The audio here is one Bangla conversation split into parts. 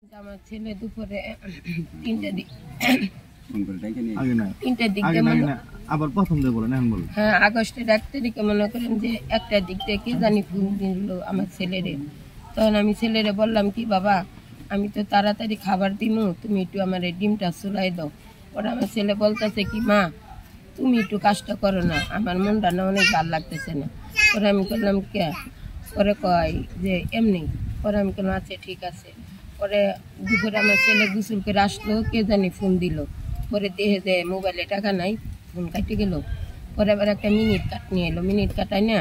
আমার ছেলে দুপুরে 3টার দিকে আবার প্রথম দিয়ে বলেন এখন বলেন। হ্যাঁ, আগস্টের 1 তারিখে মনে করেন যে 1টার দিক থেকে জানি ফোন দিল আমার ছেলেরে। তখন আমি ছেলেরে বললাম কি বাবা, আমি তো তাড়াতাড়ি খাবার দিমু, তুমি একটু আমার ডিমটা চুলাই দাও। ওরা আমার ছেলে বলতেছে কি মা তুমি একটু কাজটা করো না, আমার মনটা না অনেক ভালো লাগতেছে না। পরে আমি করলাম কে, পরে কয় যে এমনি। পরে আমি করলাম আচ্ছা ঠিক আছে। পরে দুপুরে আমার ছেলে গোসল করে আসলো, কে জানি ফোন দিল। পরে দেখে যে মোবাইলে টাকা নাই, ফোন কাটে গেল। পরে আবার একটা মিনিট কাট নিয়ে এলো, মিনিট কাটায় না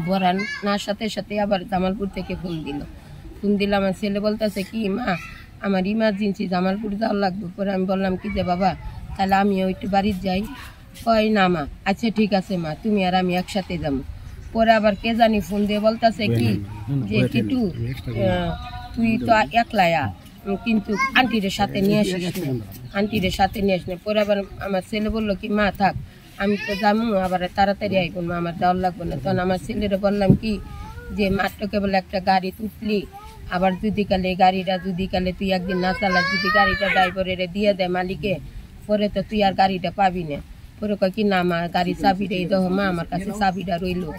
বরান না সাথে সাথে আবার জামালপুর থেকে ফোন দিল। ফোন দিল আমার ছেলে বলতেছে কি মা আমার ইমার্জেন্সি জামালপুর যাওয়ার লাগবে। পরে আমি বললাম কি যে বাবা তাহলে আমিও একটু বাড়ির যাই। কয় না মা আচ্ছা ঠিক আছে মা, তুমি আর আমি একসাথে যাবো। পরে আবার কে জানি ফোন দিয়ে বলতেছে কি যে কিটু তুই তো একলায়া, কিন্তু আন্টির সাথে নিয়ে আসিস না, আন্টির সাথে নিয়ে আসিস না। পরে আবার আমার ছেলে বললো কি মা থাক আমি তো যাবো, আবার তাড়াতাড়ি আইব মা, আমার যাওয়ার লাগবে না। তখন আমার ছেলেরা বললাম কি যে মাত্র কেবল একটা গাড়ি তুললি, আবার যদি কালে গাড়িটা যদি কালে তুই একদিন না চালাস, যদি গাড়িটা ড্রাইভারের দিয়ে দেয় মালিকে, পরে তো তুই আর গাড়িটা পাবি না। পরে কয় কি না মা গাড়ি চাবিটা এই দেখো মা আমার কাছে চাবিটা রইলো,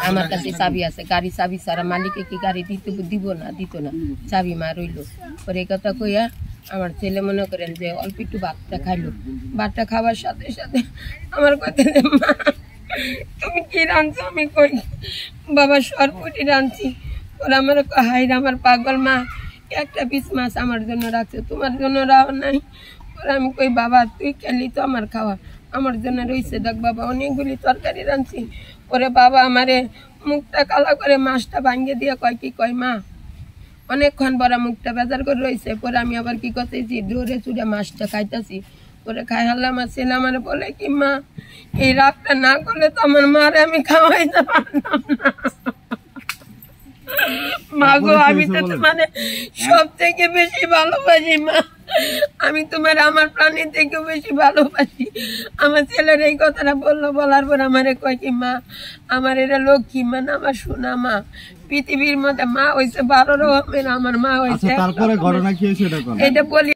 আমার কাছে চাবি আছে, গাড়ি চাবি ছাড়া মালিকে কি গাড়ি দিত না, চাবি মা রইলো। পরে এই কথা কইয়া আমার ছেলে মনে করেন যে অল্প একটু ভাতটা খাইলো। ভাতটা খাওয়ার সাথে সাথে আমার কথা মা তুমি কি রাঁধছো? আমি কই বাবা সরপুটি রাঁধছি। ওরা আমার হাই আমার পাগল মা একটা পিস মাছ আমার জন্য রাখছে, তোমার জন্য রাও নাই। ওরা আমি কই বাবা তুই খেলি তো আমার খাওয়া, আমার জন্য রয়েছে দেখ বাবা অনেকগুলি তরকারি রাঁধছি। ওরে বাবা আমারে মুখটা কালা করে মাছটা ভাঙিয়ে দিয়ে কয় কি কয় মা অনেকক্ষণ বড় মুখটা বেজার করে রয়েছে। পরে আমি আবার কি করতেছি দৌড়ে চুড়ে মাছটা খাইতেছি। পরে খাই হাল্লা আমার ছেলে আমার বলে কি মা এই রাতটা না করলে তো আমার মারে আমি খাওয়াইতে পারলাম না। মা গো আমি তো তোমার সব থেকে বেশি ভালোবাসি মা, আমি তোমার আমার প্রাণীর থেকে বেশি ভালোবাসি। আমার ছেলের এই কথাটা বললো, বলার পর আমারে কয় কি মা আমার এটা লক্ষ্মী মানে আমার সোনা মা, পৃথিবীর মধ্যে মা হয়েছে 12 রকমের, আমার মা হয়েছে। তারপরে ঘটনা কি হয়েছে এটা বলি।